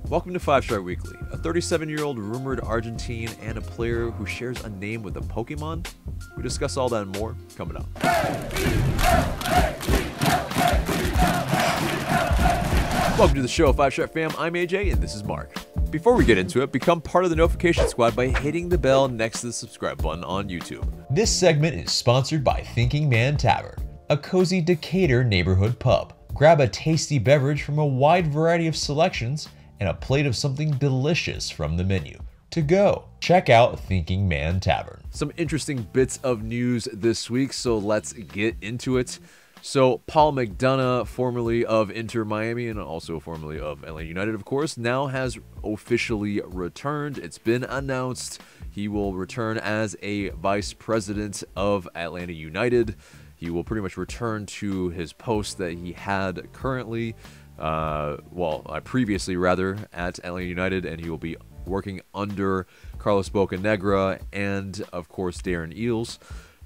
Welcome to 5-Star Weekly, a 37-year-old rumored Argentine and a player who shares a name with a Pokemon. We discuss all that and more coming up. Welcome to the show, 5-Star fam. I'm AJ and this is Mark. Before we get into it, become part of the notification squad by hitting the bell next to the subscribe button on YouTube. This segment is sponsored by Thinking Man Tavern, a cozy Decatur neighborhood pub. Grab a tasty beverage from a wide variety of selections and a plate of something delicious from the menu. To go, check out Thinking Man Tavern. Some interesting bits of news this week, so let's get into it. So Paul Mcdonough, formerly of Inter Miami and also formerly of Atlanta United, of course, now has officially returned. It's been announced he will return as a vice president of Atlanta United. He will pretty much return to his post that he had currently, previously rather, at Atlanta United, and he will be working under Carlos Bocanegra and, of course, Darren Eales.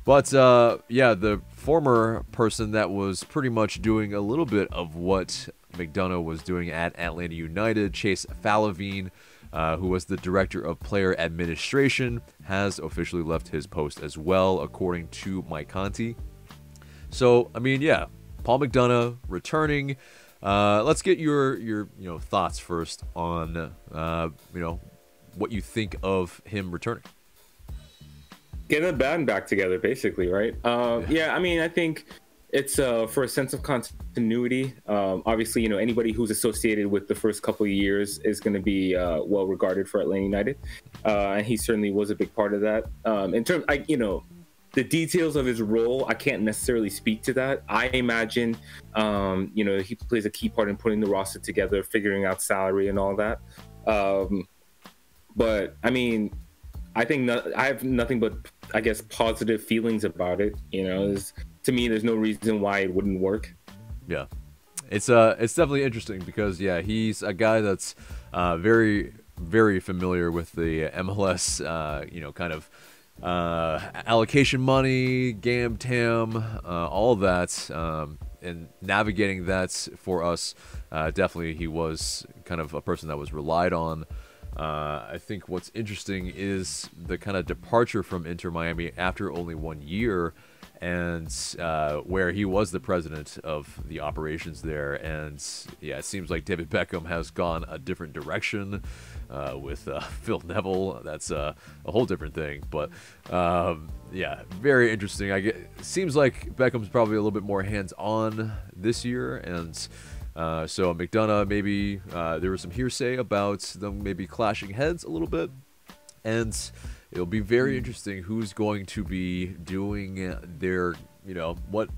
But, the former person that was pretty much doing a little bit of what Mcdonough was doing at Atlanta United, Chase Falavine, who was the director of player administration, has officially left his post as well, according to Mike Conti. So, Paul Mcdonough returning. Let's get your thoughts first on what you think of him returning. Getting the band back together, basically, right? I think it's for a sense of continuity. Obviously, anybody who's associated with the first couple of years is going to be well regarded for Atlanta United, and he certainly was a big part of that. In terms, the details of his role, I can't necessarily speak to that. I imagine, he plays a key part in putting the roster together, figuring out salary and all that. I think I have nothing but, positive feelings about it. To me, there's no reason why it wouldn't work. Yeah, it's definitely interesting because he's a guy that's very, very familiar with the MLS, allocation money, GAM, TAM, all of that, and navigating that for us. Definitely, he was kind of a person that was relied on. I think what's interesting is the kind of departure from Inter Miami after only 1 year, and where he was the president of the operations there. And it seems like David Beckham has gone a different direction with Phil Neville. That's a whole different thing. But very interesting. It seems like Beckham's probably a little bit more hands-on this year, and so Mcdonough, maybe there was some hearsay about them maybe clashing heads a little bit, and it'll be very interesting who's going to be doing their, what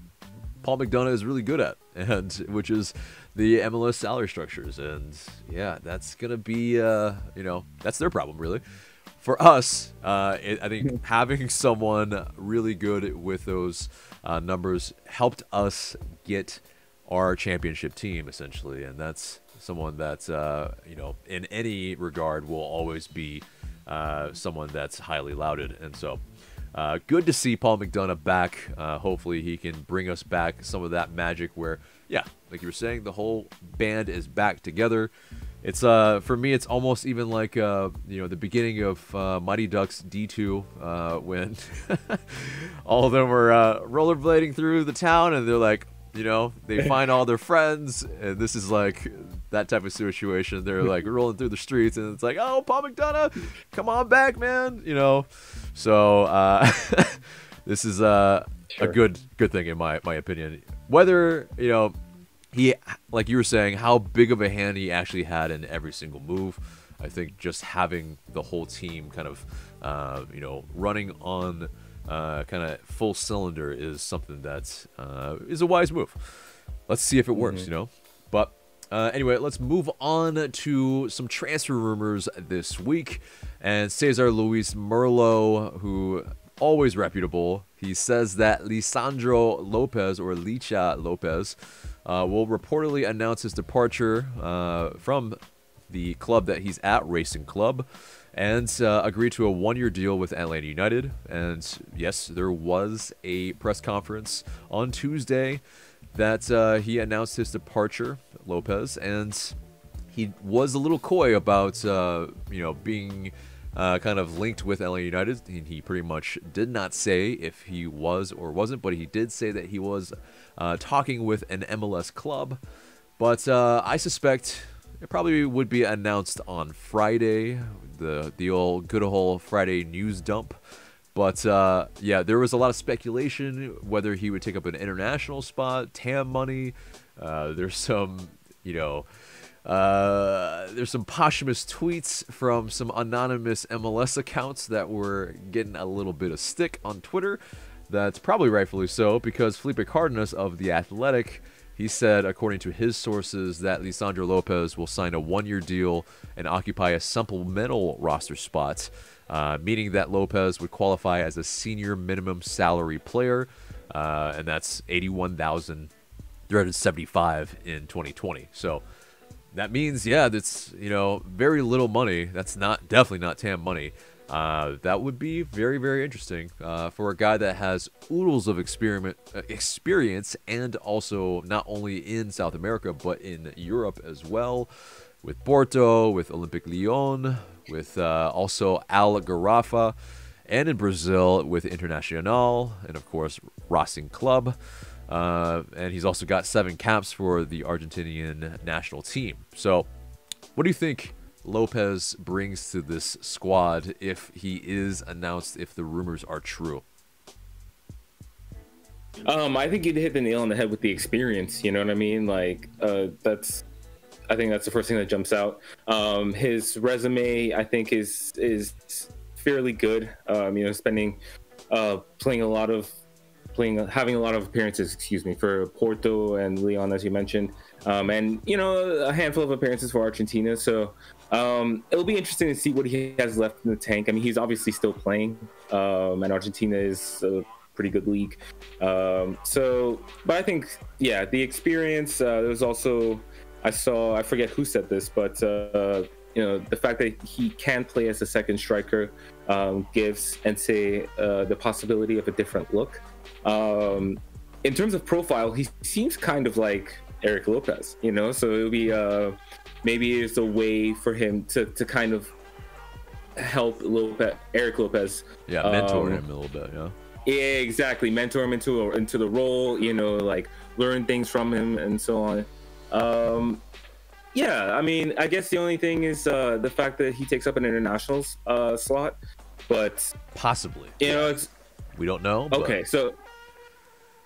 Paul Mcdonough is really good at, and which is the MLS salary structures. And that's gonna be that's their problem really. For us, I think having someone really good with those numbers helped us get our championship team, essentially, and that's someone that in any regard will always be someone that's highly lauded. And so good to see Paul Mcdonough back. Hopefully he can bring us back some of that magic where, like you were saying, the whole band is back together. It's for me, it's almost even like the beginning of Mighty Ducks D2 when all of them were rollerblading through the town, and they're like, they find all their friends, and this is like that type of situation. They're like rolling through the streets, and it's like, oh, Paul Mcdonough, come on back, man. So this is a good thing in my opinion. Whether he, like you were saying, how big of a hand he actually had in every single move. I think just having the whole team kind of running on kind of full cylinder is something that is a wise move. Let's see if it works, But anyway, let's move on to some transfer rumors this week. And Cesar Luis Merlo, who always reputable, he says that Lisandro Lopez, or Licha Lopez, will reportedly announce his departure from the club that he's at, Racing Club, and agreed to a 1-year deal with Atlanta United. And yes, there was a press conference on Tuesday that he announced his departure, Lopez, and he was a little coy about, being kind of linked with LA United. He pretty much did not say if he was or wasn't, but he did say that he was talking with an MLS club. But I suspect it probably would be announced on Friday, the good old Friday news dump. But yeah, there was a lot of speculation whether he would take up an international spot, TAM money. There's some, there's some posthumous tweets from some anonymous MLS accounts that were getting a little bit of stick on Twitter. That's probably rightfully so, because Felipe Cardenas of The Athletic, he said, according to his sources, that Lisandro Lopez will sign a one-year deal and occupy a supplemental roster spot, meaning that Lopez would qualify as a senior minimum salary player, and that's $81,375 in 2020. So that means, yeah, that's, very little money. That's definitely not TAM money. That would be very, very interesting for a guy that has oodles of experience, and also not only in South America but in Europe as well, with Porto, with Olympique Lyon, with also Al Garrafa, and in Brazil with Internacional, and of course Racing Club. And he's also got 7 caps for the Argentinian national team. So what do you think Lopez brings to this squad if he is announced, if the rumors are true? I think you'd hit the nail on the head with the experience. You know what I mean? Like, I think that's the first thing that jumps out. His resume, I think, is fairly good. Having a lot of appearances, for Porto and Lyon, as you mentioned, and a handful of appearances for Argentina. So it'll be interesting to see what he has left in the tank. I mean, he's obviously still playing, and Argentina is a pretty good league. But I think, yeah, the experience. There was also, I forget who said this, but the fact that he can play as a second striker gives Ence the possibility of a different look. In terms of profile, he seems kind of like Eric Lopez, so it'll be maybe it's a way for him to kind of help Eric Lopez. Yeah, mentor him a little bit, yeah. Yeah, exactly. Mentor him into the role, like learn things from him and so on. Yeah, I mean, I guess the only thing is the fact that he takes up an international slot, but possibly. We don't know. Okay, but...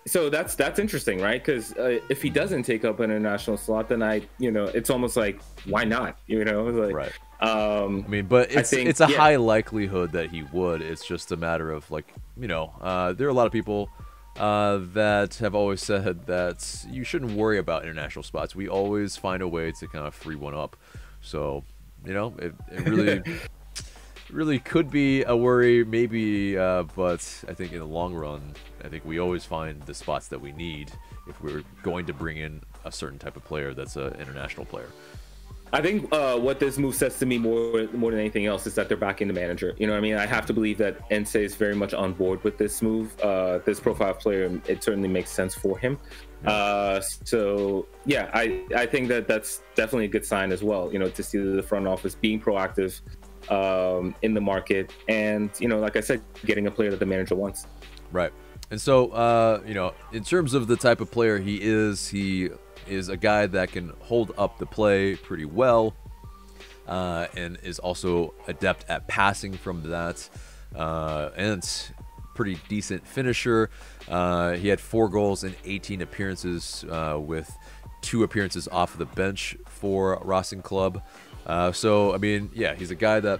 So that's interesting, right? Because if he doesn't take up an international slot, then it's almost like, why not? Right. I mean, but it's a high likelihood that he would. It's just a matter of there are a lot of people that have always said that you shouldn't worry about international spots. We always find a way to kind of free one up. So it really. Really could be a worry, maybe, but I think in the long run, I think we always find the spots that we need if we're going to bring in a certain type of player that's an international player. I think what this move says to me more than anything else is that they're backing the manager. I mean, I have to believe that Ence is very much on board with this move. This profile player, it certainly makes sense for him. So yeah, I think that's definitely a good sign as well. To see the front office being proactive in the market, and like I said, getting a player that the manager wants. Right. And so in terms of the type of player he is a guy that can hold up the play pretty well, and is also adept at passing from that, and pretty decent finisher. He had 4 goals in 18 appearances, with 2 appearances off of the bench for Racing Club. So, I mean, yeah, he's a guy that,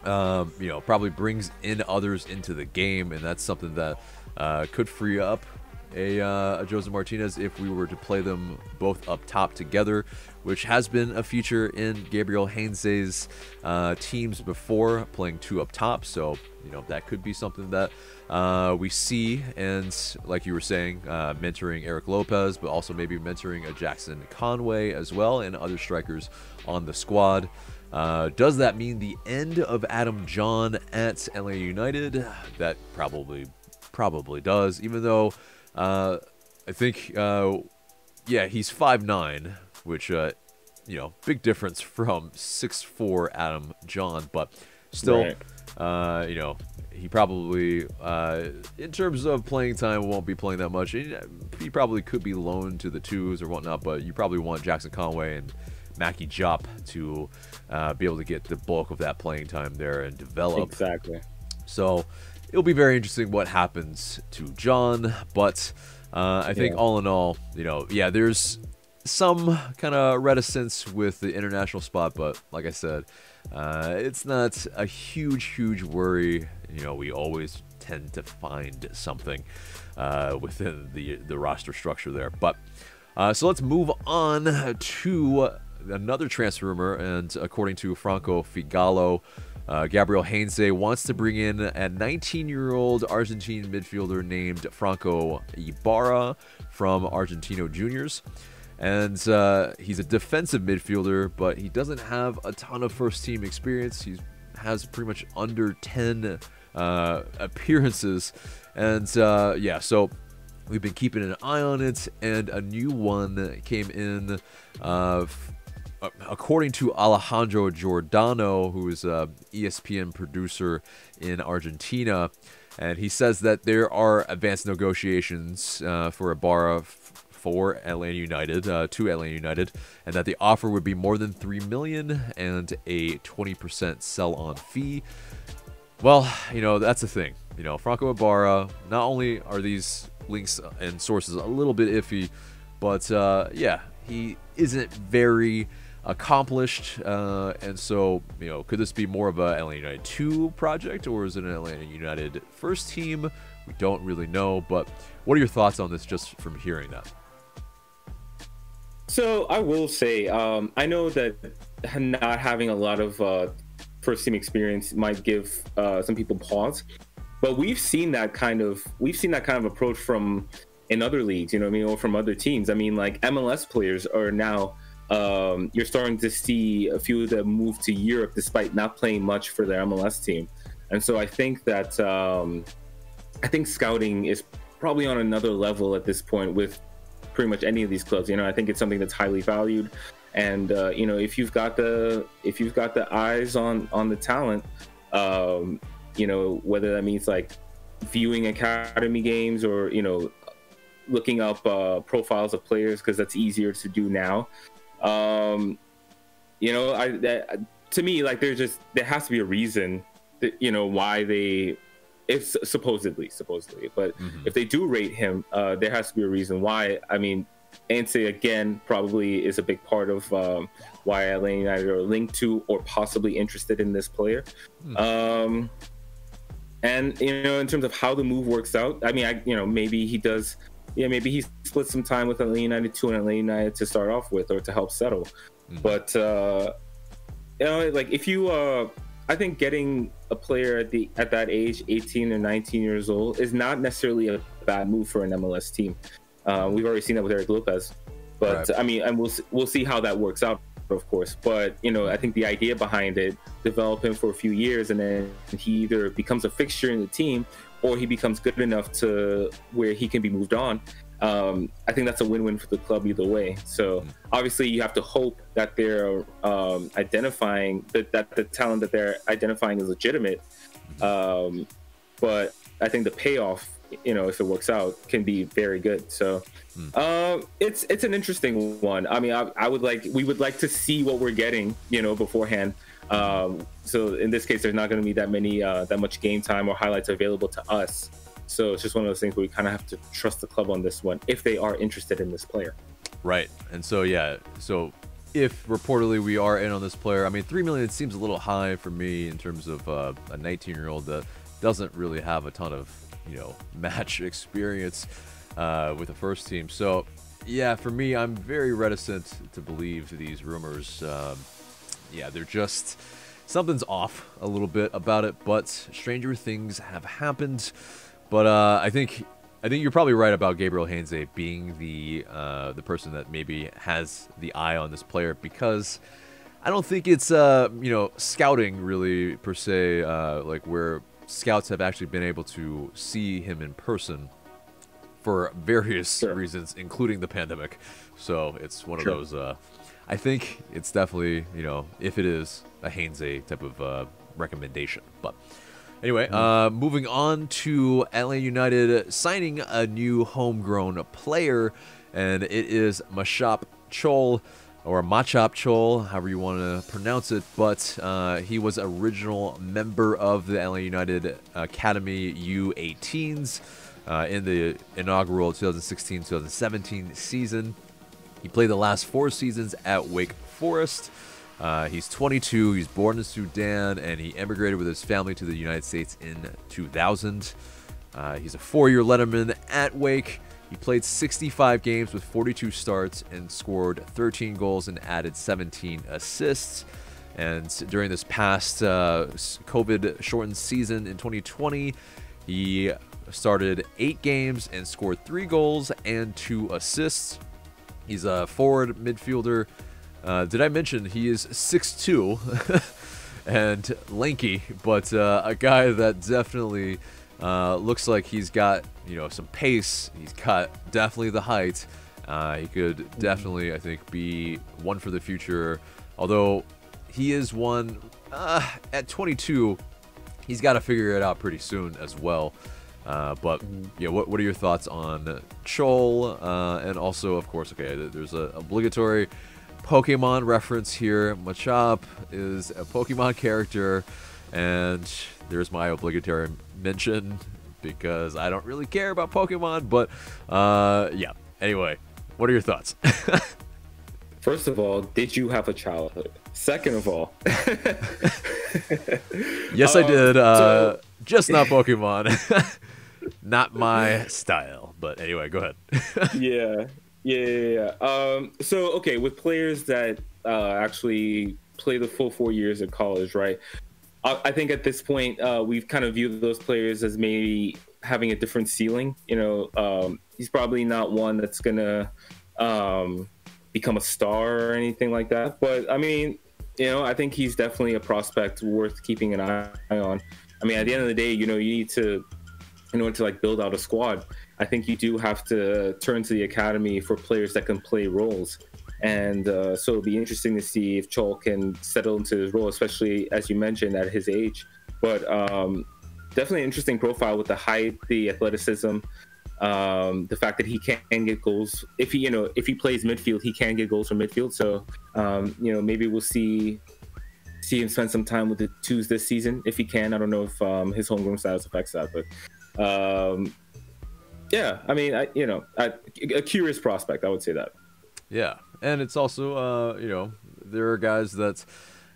probably brings in others into the game, and that's something that could free up a Jose Martinez if we were to play them both up top together, which has been a feature in Gabriel Heinze's teams before, playing 2 up top. So, that could be something that we see, and like you were saying, mentoring Eric Lopez, but also maybe mentoring a Jackson Conway as well, and other strikers on the squad. Does that mean the end of Adam John at LA United? That probably does, even though I think, yeah, he's 5'9", which you know, big difference from 6'4" Adam John, but still, you know, he probably, in terms of playing time, won't be playing that much. He probably could be loaned to the twos or whatnot, but you probably want Jackson Conway and Mackie Jop to be able to get the bulk of that playing time there and develop. Exactly. So it'll be very interesting what happens to John, but I think all in all, you know, yeah, there's some kind of reticence with the international spot, but like I said, it's not a huge worry. You know, we always tend to find something within the roster structure there. But so let's move on to another transfer rumor, and according to Franco Figallo, Gabriel Heinze wants to bring in a 19-year-old Argentine midfielder named Franco Ibarra from Argentino Juniors. And he's a defensive midfielder, but he doesn't have a ton of first-team experience. He has pretty much under 10 appearances. And, yeah, so we've been keeping an eye on it, and a new one came in, according to Alejandro Giordano, who is an ESPN producer in Argentina. And he says that there are advanced negotiations for Ibarra for Atlanta United, to Atlanta United, and that the offer would be more than $3 million and a 20% sell-on fee. Well, you know, that's the thing. You know, Franco Ibarra, not only are these links and sources a little bit iffy, but yeah, he isn't very accomplished, and so, you know, could this be more of a Atlanta United 2 project, or is it an Atlanta United first team? We don't really know, but what are your thoughts on this just from hearing that? So I will say, I know that not having a lot of first team experience might give some people pause, but we've seen that kind of approach from in other leagues, you know what I mean, or from other teams. I mean, like MLS players are now, you're starting to see a few of them move to Europe despite not playing much for their MLS team, and so I think that I think scouting is probably on another level at this point with pretty much any of these clubs. You know, I think it's something that's highly valued, and you know, if you've got the eyes on the talent, you know, whether that means like viewing academy games or, you know, looking up profiles of players, because that's easier to do now. You know, to me, like, there has to be a reason that, you know, why they, if supposedly, but if they do rate him, there has to be a reason why. I mean, Anse again probably is a big part of why Atlanta United are linked to or possibly interested in this player. And, you know, in terms of how the move works out, I mean, you know, maybe he does, yeah, maybe he splits some time with Atlanta United 2 and Atlanta United to start off with, or to help settle. But you know, like, if you I think getting a player at that age, 18 or 19 years old, is not necessarily a bad move for an MLS team. We've already seen that with Atl Utd, but right. I mean, and we'll see how that works out, of course. But, you know, I think the idea behind it, develop him for a few years, and then he either becomes a fixture in the team or he becomes good enough to where he can be moved on. I think that's a win-win for the club either way. So obviously you have to hope that they're identifying that the talent that they're identifying is legitimate. But I think the payoff, you know, if it works out, can be very good. So it's an interesting one. I mean, we would like to see what we're getting, you know, beforehand. So in this case, there's not going to be that much game time or highlights available to us. So it's just one of those things where we kind of have to trust the club on this one if they are interested in this player. Right. And so, yeah, so if reportedly we are in on this player, I mean, $3 million seems a little high for me in terms of a 19-year-old that doesn't really have a ton of, you know, match experience with the first team. So, yeah, for me, I'm very reticent to believe these rumors. Yeah, they're just, something's off a little bit about it, but stranger things have happened. But I think you're probably right about Gabriel Heinze being the person that maybe has the eye on this player, because I don't think it's you know, scouting really per se, like where scouts have actually been able to see him in person for various reasons, including the pandemic. So it's one of those. I think it's definitely, you know, if it is a Hainsey type of recommendation. But anyway, moving on to Atlanta United signing a new homegrown player, and it is Machop Chol, or Machop Chol, however you want to pronounce it. But he was original member of the Atlanta United Academy U18s in the inaugural 2016-2017 season. He played the last 4 seasons at Wake Forest. He's 22, he's born in Sudan, and he emigrated with his family to the United States in 2000. He's a 4-year letterman at Wake. He played 65 games with 42 starts and scored 13 goals and added 17 assists. And during this past COVID-shortened season in 2020, he started 8 games and scored 3 goals and 2 assists. He's a forward midfielder. Did I mention he is 6'2", and lanky, but a guy that definitely looks like he's got, you know, some pace. He's got definitely the height. He could definitely, I think, be one for the future. Although he is one at 22, he's got to figure it out pretty soon as well. But yeah, what are your thoughts on Chol? And also, of course, okay, there's an obligatory Pokemon reference here. Machop is a Pokemon character, and there's my obligatory mention because I don't really care about Pokemon. But yeah, anyway, what are your thoughts? First of all, did you have a childhood? Second of all, yes, I did. Just not Pokemon. Not my style, but anyway, go ahead. Yeah. So, okay, with players that actually play the full 4 years of college, right? I think at this point, we've kind of viewed those players as maybe having a different ceiling. You know, he's probably not one that's going to become a star or anything like that. But, I mean, you know, I think he's definitely a prospect worth keeping an eye on. I mean, at the end of the day, you know, you need to, in order to like build out a squad, I think you do have to turn to the academy for players that can play roles. And so it'll be interesting to see if Chol can settle into his role, especially as you mentioned at his age. But definitely an interesting profile with the height, the athleticism, the fact that he can get goals. If he plays midfield, he can get goals from midfield. So you know, maybe we'll see him spend some time with the twos this season if he can. I don't know if his homegrown status affects that, but yeah, I mean, a curious prospect, I would say that. Yeah, and it's also, you know, there are guys that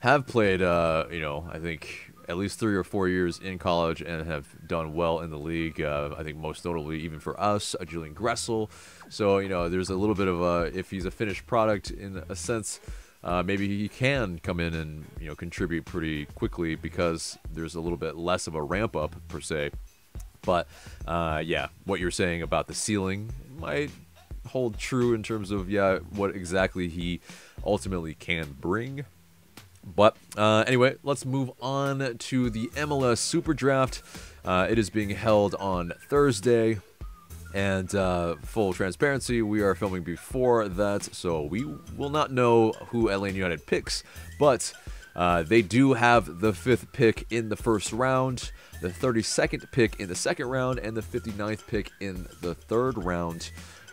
have played, you know, I think at least 3 or 4 years in college and have done well in the league. I think most notably, even for us, Julian Gressel. So, you know, there's a little bit of if he's a finished product in a sense, maybe he can come in and, you know, contribute pretty quickly because there's a little bit less of a ramp up per se. But yeah, what you're saying about the ceiling might hold true in terms of, yeah, what exactly he ultimately can bring. But anyway, let's move on to the MLS Super Draft. It is being held on Thursday. And full transparency, we are filming before that, so we will not know who Atlanta United picks. But they do have the 5th pick in the first round, the 32nd pick in the second round, and the 59th pick in the third round.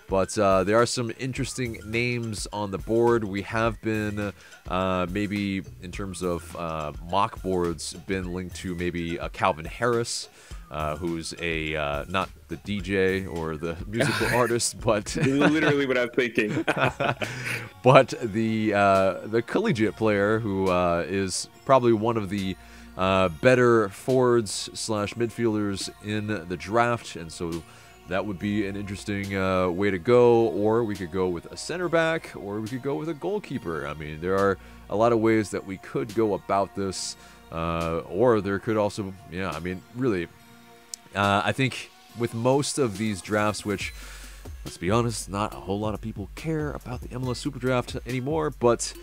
But there are some interesting names on the board. We have been, maybe in terms of mock boards, been linked to maybe a Calvin Harris, who's a not the DJ or the musical artist, but literally what I'm thinking. But the collegiate player who is probably one of the better forwards / midfielders in the draft, and so that would be an interesting way to go. Or we could go with a center back, or we could go with a goalkeeper. I mean, there are a lot of ways that we could go about this, or there could also, yeah, I mean, really, I think with most of these drafts, which, let's be honest, not a whole lot of people care about the MLS Super Draft anymore, but,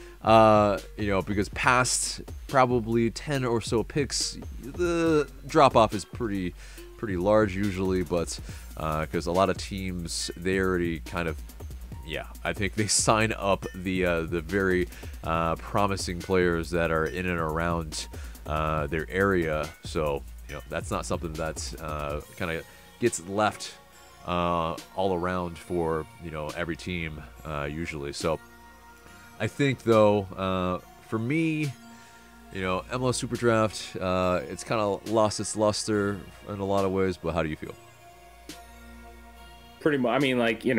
you know, because past probably 10 or so picks, the drop-off is pretty large usually, but because a lot of teams, they already kind of yeah, I think they sign up the very promising players that are in and around their area. So that's not something that's kind of gets left all around for every team usually. So I think though for me, MLS Super Draft, it's kind of lost its luster in a lot of ways. But how do you feel? Pretty much. I mean, like, in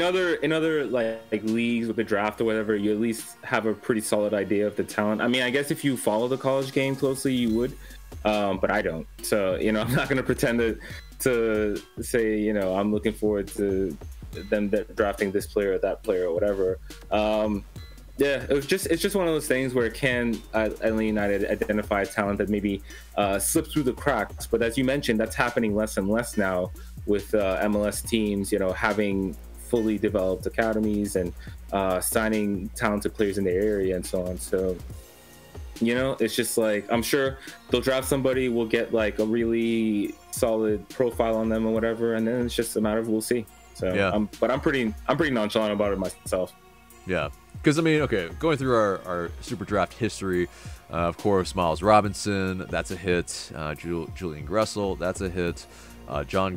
other like leagues with the draft or whatever, you at least have a pretty solid idea of the talent. I mean, I guess if you follow the college game closely, you would, but I don't. So I'm not gonna pretend to say I'm looking forward to them drafting this player or that player or whatever. Yeah, it's just one of those things where it can Atl United identify talent that maybe slips through the cracks. But as you mentioned, that's happening less and less now with MLS teams, having fully developed academies and signing talented players in their area and so on. So, it's just like, I'm sure they'll draft somebody, we'll get like a really solid profile on them or whatever, and then it's just a matter of we'll see. So, yeah. I'm pretty nonchalant about it myself. Yeah, because I mean, okay, going through our Super Draft history, of course, Miles Robinson, that's a hit. Julian Gressel, that's a hit. John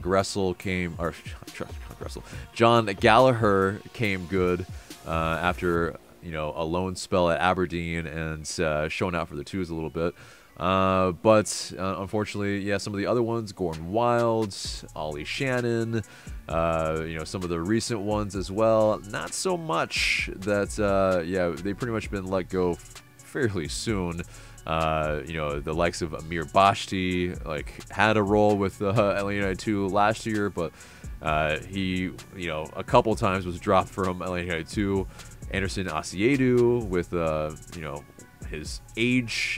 Gallagher came good after a loan spell at Aberdeen and showing out for the twos a little bit. But unfortunately, yeah, some of the other ones, Gordon Wild, Ollie Shannon, some of the recent ones as well, not so much that, yeah, they've pretty much been let go fairly soon. The likes of Amir Bashti, like, had a role with Atl Utd 2 last year, but he, a couple times was dropped from Atl Utd 2. Anderson Asiedu with, his age,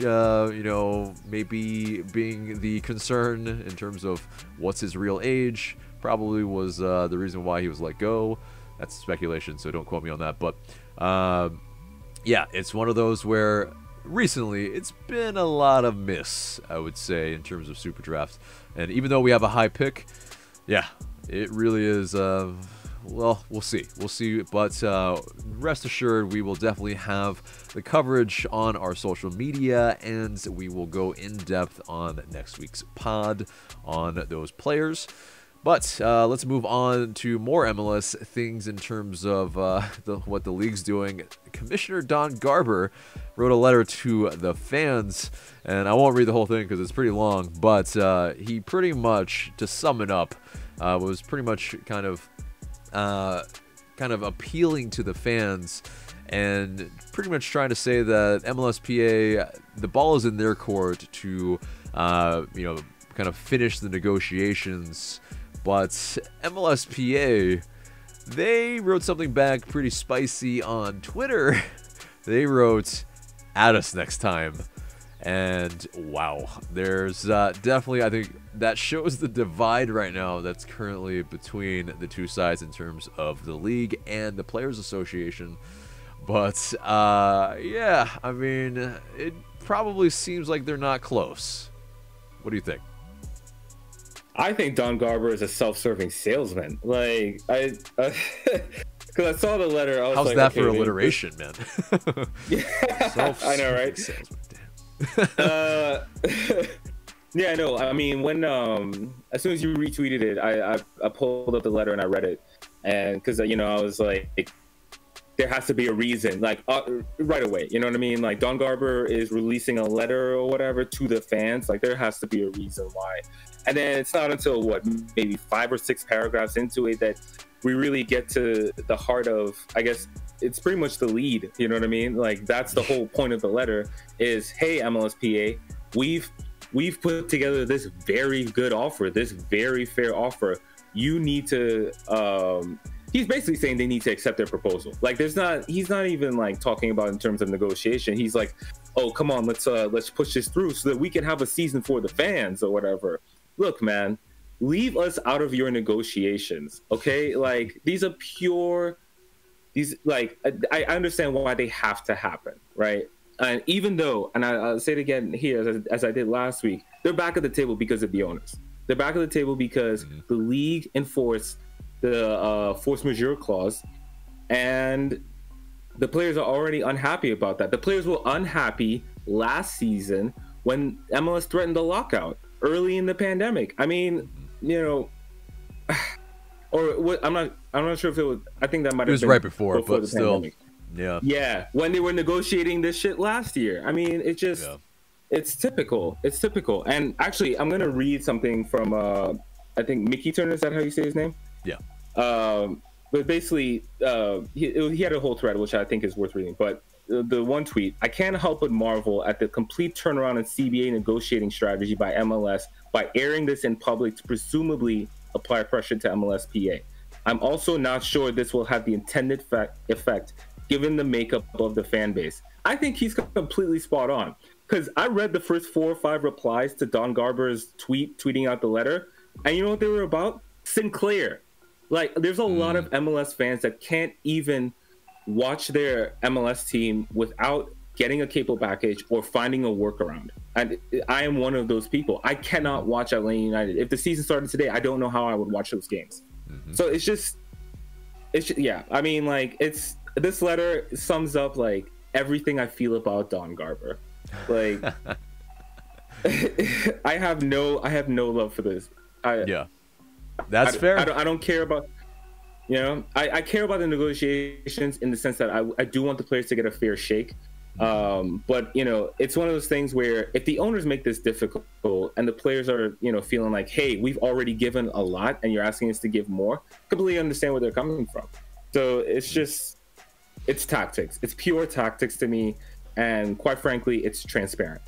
maybe being the concern in terms of what's his real age, probably was the reason why he was let go. That's speculation, so don't quote me on that. But, yeah, it's one of those where recently it's been a lot of miss, I would say, in terms of Super Draft. And even though we have a high pick, yeah, it really is, well, we'll see. We'll see. But rest assured, we will definitely have the coverage on our social media, and we will go in depth on next week's pod on those players. But let's move on to more MLS things in terms of what the league's doing. Commissioner Don Garber wrote a letter to the fans, and I won't read the whole thing because it's pretty long, but he pretty much, to sum it up, was pretty much kind of appealing to the fans and pretty much trying to say that MLSPA, the ball is in their court to, kind of finish the negotiations. But MLSPA, they wrote something back pretty spicy on Twitter. They wrote, "At us next time." And wow, there's definitely, I think that shows the divide right now that's currently between the two sides in terms of the league and the Players Association. But yeah, I mean, it probably seems like they're not close. What do you think? I think Don Garber is a self-serving salesman. Like, because I saw the letter, I was how's like, that for alliteration, man? Yeah, I know, right? Salesman, damn. Yeah, I know. I mean, when as soon as you retweeted it, I pulled up the letter and I read it, and because I was like, there has to be a reason, like right away. You know what I mean? Like, Don Garber is releasing a letter or whatever to the fans. Like, there has to be a reason why. And then it's not until maybe 5 or 6 paragraphs into it that we really get to the heart of, I guess it's pretty much the lead. You know what I mean? Like, that's the whole point of the letter is, hey, MLSPA, we've put together this very good offer, this very fair offer. You need to, he's basically saying they need to accept their proposal. Like, he's not even like talking about in terms of negotiation. He's like, oh, come on, let's push this through so that we can have a season for the fans or whatever. Look, man, leave us out of your negotiations, okay? Like, like, I understand why they have to happen, right? And even though, and I'll say it again here, as I did last week, they're back at the table because of the owners. They're back at the table because the league enforced the force majeure clause, and the players are already unhappy about that. The players were unhappy last season when MLS threatened the lockout early in the pandemic. I mean, you know, or what? I'm not sure if it was. I think that might have been right before but the still, pandemic. yeah, when they were negotiating this shit last year. I mean, it just. Yeah. It's typical. It's typical. And actually, I'm gonna read something from I think Mickey Turner. Is that how you say his name? Yeah. But basically, he had a whole thread which I think is worth reading. But the one tweet: I can't help but marvel at the complete turnaround in CBA negotiating strategy by MLS by airing this in public to presumably apply pressure to MLSPA. I'm also not sure this will have the intended effect given the makeup of the fan base. I think he's completely spot on. Because I read the first 4 or 5 replies to Don Garber's tweeting out the letter, and you know what they were about? Sinclair. Like, there's a lot of MLS fans that can't even watch their MLS team without getting a cable package or finding a workaround. And I am one of those people. I cannot watch Atlanta United. If the season started today, I don't know how I would watch those games. So it's just, yeah. I mean, like, this letter sums up, like, everything I feel about Don Garber. Like, I have no love for this. That's fair. I don't care about, you know, I care about the negotiations in the sense that I do want the players to get a fair shake. But you know, it's one of those things where if the owners make this difficult and the players are, you know, feeling like, hey, we've already given a lot and you're asking us to give more, completely understand where they're coming from. So it's just, it's tactics. It's pure tactics to me. And quite frankly, it's transparent.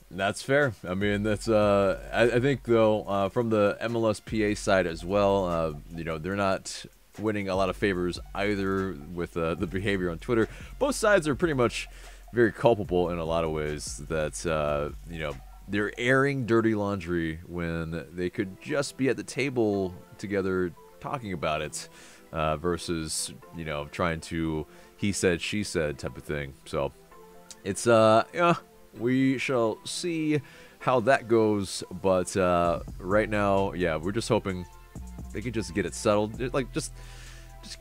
That's fair. I mean, that's I think though from the MLSPA side as well, you know, they're not winning a lot of favors either with the behavior on Twitter. Both sides are pretty much very culpable in a lot of ways. That you know, they're airing dirty laundry when they could just be at the table together talking about it, versus, you know, trying to he said, she said type of thing. So it's yeah, we shall see how that goes. But right now, yeah, we're just hoping they can just get it settled. Like just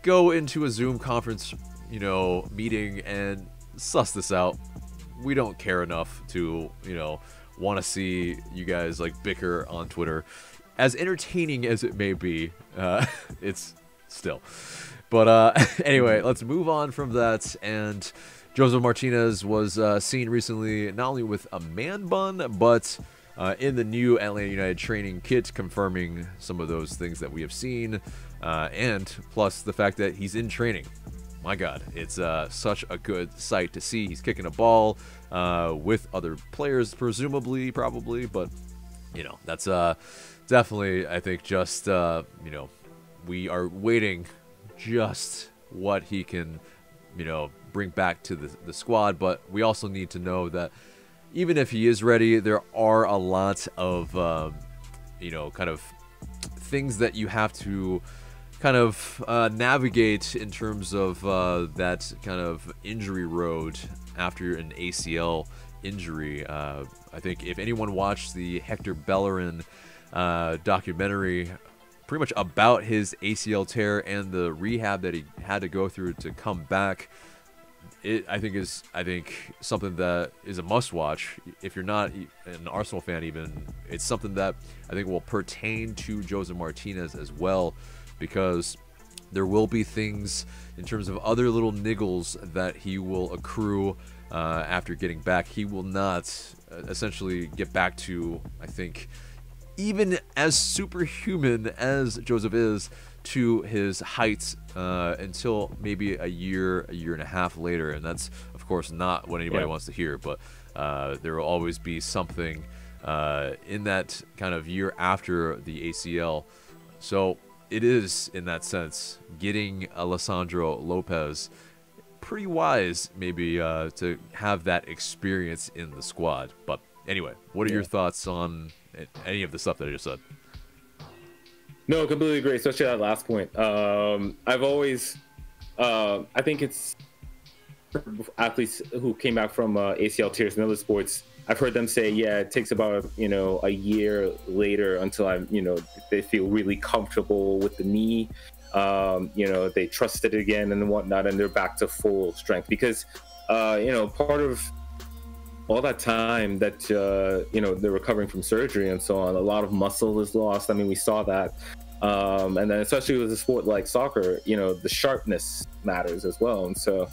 go into a Zoom conference, you know, meeting and suss this out. We don't care enough to, you know, want to see you guys like bicker on Twitter. As entertaining as it may be, it's still. But anyway, let's move on from that. And Joseph Martinez was seen recently not only with a man bun, but in the new Atlanta United training kit, confirming some of those things that we have seen. And plus the fact that he's in training. My God, it's such a good sight to see. He's kicking a ball with other players, presumably, probably. But, you know, that's definitely, I think, just, you know, we are waiting just what he can, you know, bring back to the squad. But we also need to know that even if he is ready, there are a lot of, you know, kind of things that you have to kind of navigate in terms of that kind of injury road after an ACL injury. I think if anyone watched the Hector Bellerin documentary pretty much about his ACL tear and the rehab that he had to go through to come back, I think something that is a must-watch. If you're not an Arsenal fan even, it's something that I think will pertain to Joseph Martinez as well, because there will be things in terms of other little niggles that he will accrue after getting back. He will not essentially get back to, I think, even as superhuman as Joseph is, to his heights until maybe a year and a half later. And that's, of course, not what anybody wants to hear. But there will always be something in that kind of year after the ACL. So it is, in that sense, getting a Lisandro Lopez pretty wise, maybe, to have that experience in the squad. But anyway, what are your thoughts on any of the stuff that I just said? No, completely agree, especially that last point. I've always, I think it's athletes who came back from ACL tears in other sports, I've heard them say, yeah, it takes about, a year later until they feel really comfortable with the knee. They trust it again and whatnot, and they're back to full strength because, part of all that time that, they're recovering from surgery and so on, a lot of muscle is lost. I mean, we saw that. And then especially with a sport like soccer, the sharpness matters as well. And so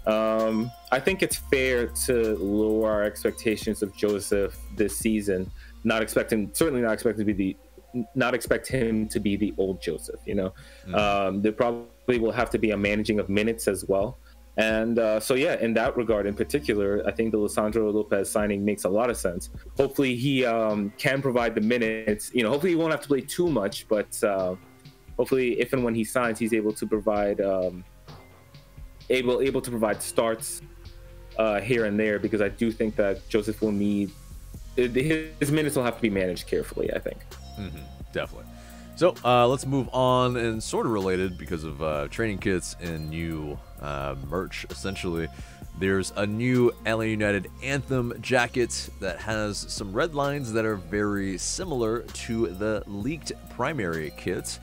I think it's fair to lower our expectations of Joseph this season, certainly not expect him to be the old Joseph, There probably will have to be a managing of minutes as well. And in that regard in particular, I think the Lisandro Lopez signing makes a lot of sense. Hopefully he can provide the minutes. Hopefully he won't have to play too much, but hopefully if and when he signs, he's able to provide able to provide starts here and there, because I do think that Joseph will need his minutes will have to be managed carefully, I think. Definitely. So let's move on, and sort of related because of training kits and new merch, essentially. There's a new LA United Anthem jacket that has some red lines that are very similar to the leaked primary kit.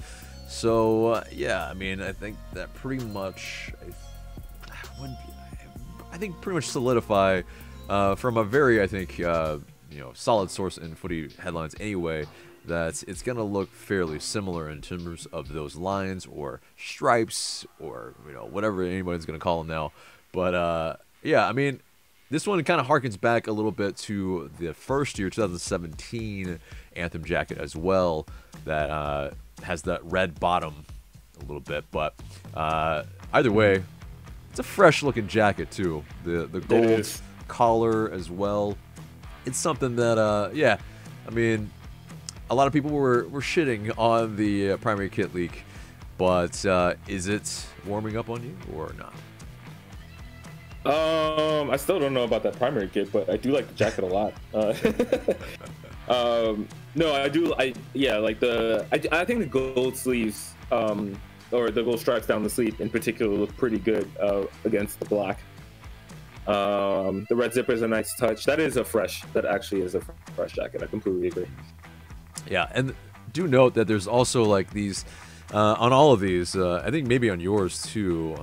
So, I mean, I think that pretty much, pretty much solidify from a very, solid source in footy headlines anyway, that it's going to look fairly similar in terms of those lines or stripes or, whatever anybody's going to call them now. But, I mean, this one kind of harkens back a little bit to the first year, 2017 Anthem jacket as well, that has that red bottom a little bit. But either way, it's a fresh-looking jacket, too. The gold collar as well. It's something that, I mean, a lot of people were shitting on the primary kit leak, but is it warming up on you or not? I still don't know about that primary kit, but I do like the jacket a lot. No, I do. I think the gold sleeves, or the gold stripes down the sleeve in particular, look pretty good against the black. The red zipper is a nice touch. That actually is a fresh jacket. I completely agree. Yeah, and do note that there's also like these on all of these. I think maybe on yours too.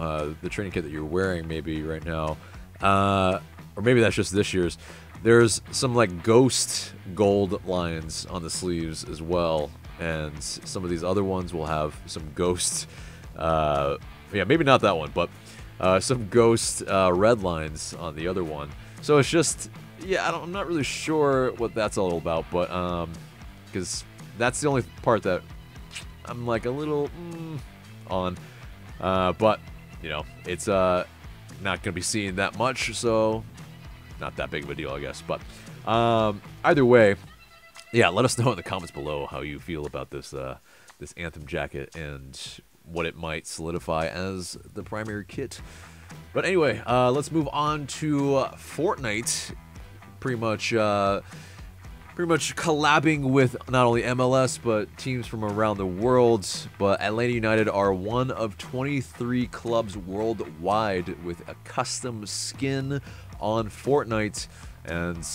The training kit that you're wearing maybe right now, or maybe that's just this year's. There's some like ghost gold lines on the sleeves as well, and some of these other ones will have some ghost. Maybe not that one, but some ghost red lines on the other one. So it's just, I'm not really sure what that's all about, but because that's the only part that I'm like a little on. But, it's not going to be seen that much, so not that big of a deal, I guess. But either way, let us know in the comments below how you feel about this this Anthem jacket and what it might solidify as the primary kit. But anyway, let's move on to Fortnite. Pretty much collabing with not only MLS, but teams from around the world. But Atlanta United are one of 23 clubs worldwide with a custom skin on Fortnite. And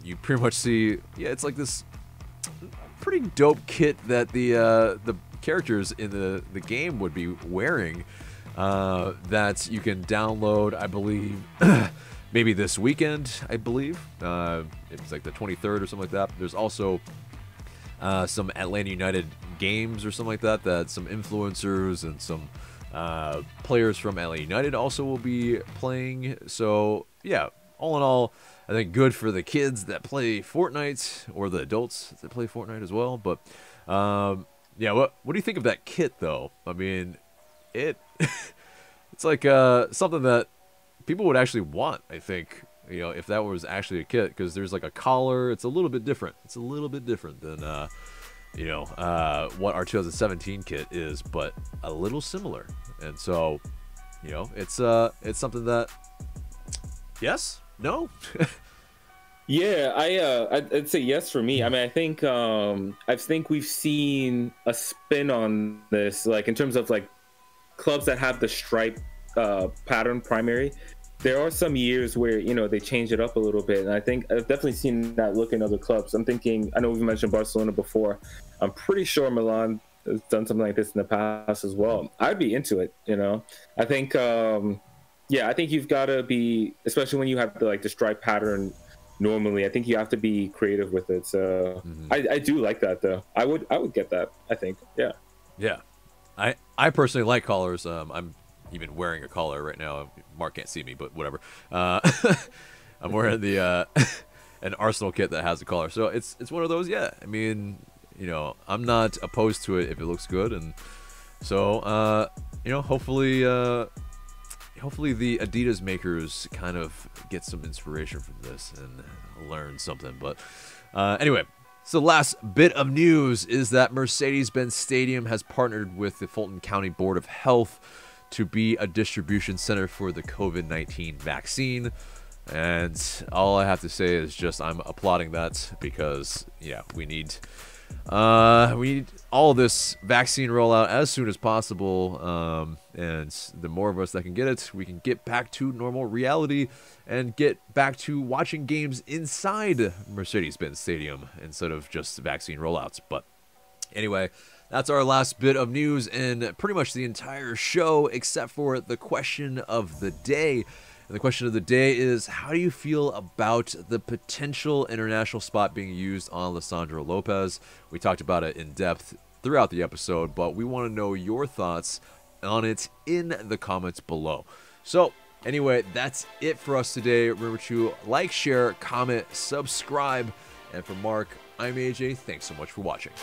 you pretty much see, it's like this pretty dope kit that the characters in the game would be wearing, that you can download, I believe, maybe this weekend, I believe. It's like the 23rd or something like that. There's also some Atlanta United games or something like that some influencers and some players from Atlanta United also will be playing. So, all in all, I think good for the kids that play Fortnite, or the adults that play Fortnite as well. But, what do you think of that kit, though? I mean, it's like something that people would actually want, I think, if that was actually a kit, because there's like a collar. It's a little bit different. It's a little bit different than, what our 2017 kit is, but a little similar. And so, it's something that, yes, no? I'd say yes for me. I mean, I think we've seen a spin on this, like in terms of like clubs that have the stripe pattern primary. There are some years where, you know, they change it up a little bit, and I think I've definitely seen that look in other clubs. I'm thinking, I know we've mentioned Barcelona before. I'm pretty sure Milan has done something like this in the past as well. I'd be into it, you know. I think, yeah, I think you've got to be, especially when you have the stripe pattern normally, I think you have to be creative with it. So I do like that, though. I would get that, I think. Yeah. Yeah. I personally like collars. I'm even wearing a collar right now. Marc can't see me, but whatever. I'm wearing the an Arsenal kit that has a collar. So it's one of those, yeah. I mean, you know, I'm not opposed to it if it looks good. And so, you know, hopefully the Adidas makers kind of get some inspiration from this and learn something. But anyway, so the last bit of news is that Mercedes-Benz Stadium has partnered with the Fulton County Board of Health to be a distribution center for the COVID-19 vaccine. And all I have to say is just I'm applauding that because, yeah, we need all this vaccine rollout as soon as possible, and the more of us that can get it, we can get back to normal reality and get back to watching games inside Mercedes-Benz Stadium instead of just vaccine rollouts. But anyway, that's our last bit of news and pretty much the entire show except for the question of the day. And the question of the day is, how do you feel about the potential international spot being used on Lisandro Lopez? We talked about it in depth throughout the episode, but we want to know your thoughts on it in the comments below. So anyway, that's it for us today. Remember to like, share, comment, subscribe. And for Marc, I'm AJ. Thanks so much for watching.